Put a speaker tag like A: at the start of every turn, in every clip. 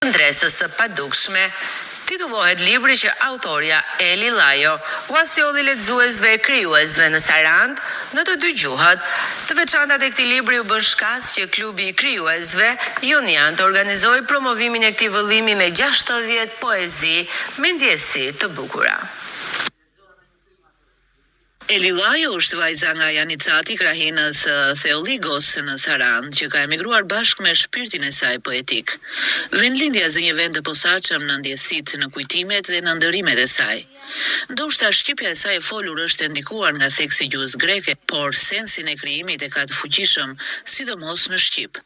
A: Qendresës së padukshme titullohet libri që autorja Eli Lajo u sjolli lexuesve e krijuesve në Sarandë në të dy gjuhët. Të veçantat e këtij libri u bën shkas që klubi i krijuesve Jonian të organizoi promovimin e këtij vëllimi me 60 poezi me ndjesi të bukura. Eli Lajo është vajza nga Janicati, krahinës Theoligos në Sarandë, që ka emigruar bashkë me shpirtin e saj poetik. Vendlindja zë një vend të posaçëm në ndjesitë, në kujtimet dhe në ndërimet e saj. Ndoshta shqipja e saj e folur është ndikuar nga theksi i gjuhës greke, por sensin e krijimit e ka të fuqishëm, sidomos në shqip,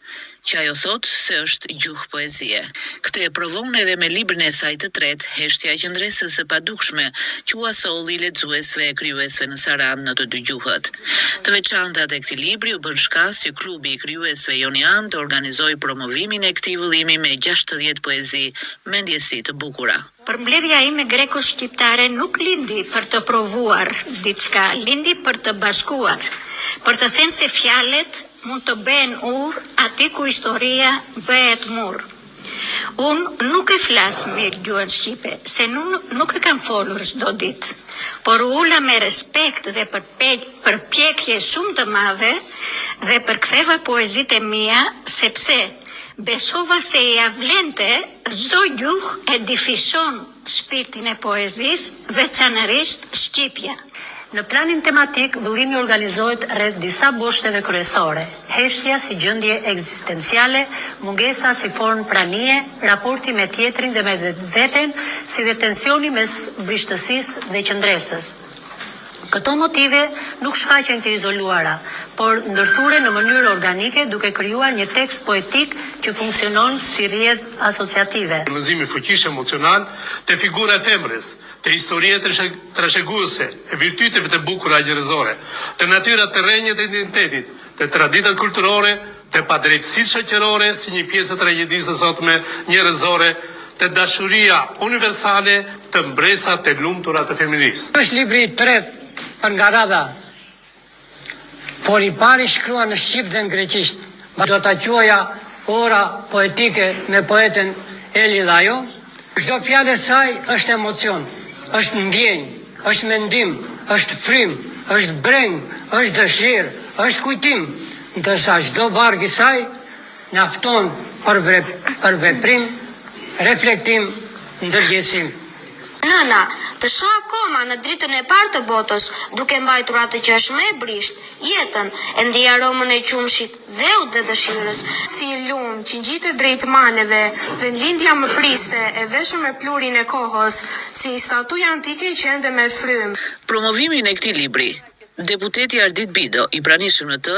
A: që ajo thot se është gjuhë poezie. Këtë e provon edhe me librin e saj të tretë, Heshtja e Qendresës së padukshme, që u asolli lexuesve e krijuesve në Sarandë në të dy gjuhët. Të veçantat e këtij libri u bën shkas që klubi i krijuesve Jonian të organizoi promovimin e këtij vëllimi me 60 poezi me ndjesi të bukura.
B: Përmbledhja ime greko-shqiptare nuk lindi për të provuar diçka, lindi për të bashkuar, për të thënë se fjalët mund të bëhen urë aty ku historia bëhet murë. Unë nuk e flas mirë gjuhën shqipe, se nuk e kam folur çdo ditë, por ula me respekt dhe përpjekje shumë të madhe dhe përktheva poezitë e mia sepse besova se i avlente çdo gjuhë e difishon shpirtin e poezisë, veçanërisht shqipja.
C: Në planin tematik, vëllimi organizohet rreth disa boshteve kryesore: heshtja si gjendje ekzistenciale, mungesa si formë pranie, raporti me tjetrin dhe me veten, si dhe tensioni mes brishtësisë dhe qendresës. Këto motive nuk shfaqen të izoluara, por ndërthure në mënyrë organike duke krijuar një tekst poetik që funksionon si rrjedhë asociative.
D: Frymëzimi fuqish emocional të figura e femrës, të historie trashëguese, e virtyteve të bukura njerëzore, të natyrat të rrenjë të identitetit, të traditat kulturore, të padrejtësitë shoqërore si një pjesë e tragjedisë së sotme njerëzore, të dashuria universale, të mbresat të lumtura të feminisë.
E: Është libri i tretë për nga radha, por i pari shkrua në shqip dhe në greqisht. Do ta quaja ora poetike me poeten Eli Lajo. Çdo fjalë e saj është emocion, është ndjenjë, është mendim, është frym, është breng, është dëshirë, është kujtim, ndërsa çdo barg i saj mjafton për veprim, reflektim, ndërgjegjësim.
F: Nëna, të shoh akoma në dritën e parë të botës, duke mbajtur atë që është më e brisht, jetën, e ndjej aromën e qumshit, dheut dhe dëshirës.
G: Si lum që ngjitet drejt maleve, vendlindja më priste, e veshur me plurin e kohës, si statuja antike që ende me frym.
A: Promovimin e këtij libri, deputeti Ardit Bido, i pranishëm në të,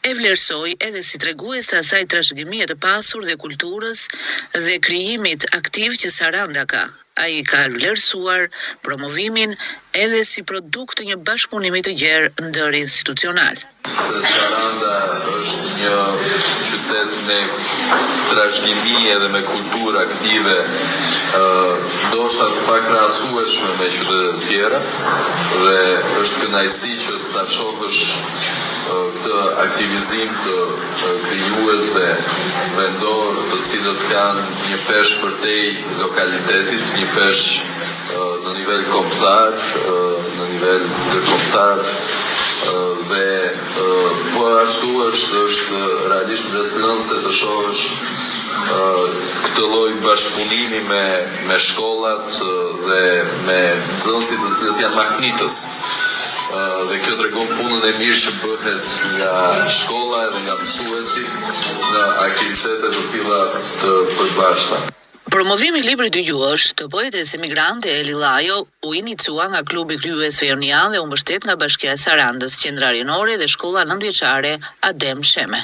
A: e vlerësoi edhe si tregues të asaj trashëgimie të pasur dhe kulturës dhe krijimit aktiv që Saranda ka. Ai ka vlerësuar promovimin edhe si produkt të një bashkëpunimi të gjerë ndërinstitucional.
H: Se Saranda është një qytet me trashëgimi edhe me kulturë aktive, ndoshta të pakrahasueshme me qytetet tjera, dhe është kënaqësi që ta shohësh këtë aktivizim të krijuesve vendor, të cilët kanë një peshë përtej lokalitetit, një peshë në nivel kombëtar, në nivel ndërkombëtar, dhe po ashtu është realisht impresionante të shohësh këtë lloj bashkëpunimi me shkollat dhe me nxënësit të cilët janë mahnitës. Dhe kjo tregon punën e mirë që bëhet nga shkolla dhe nga mësuesi në aktivitete të tilla të përbashkëta.
A: Promovimi i librit dy gjuhësh të poetes emigrante Eli Lajo u inicua nga klubi i krijuesve Jonian dhe u mbështet nga Bashkia e Sarandës, qendra rinore dhe shkolla nëntëvjeçare Adem Sheme.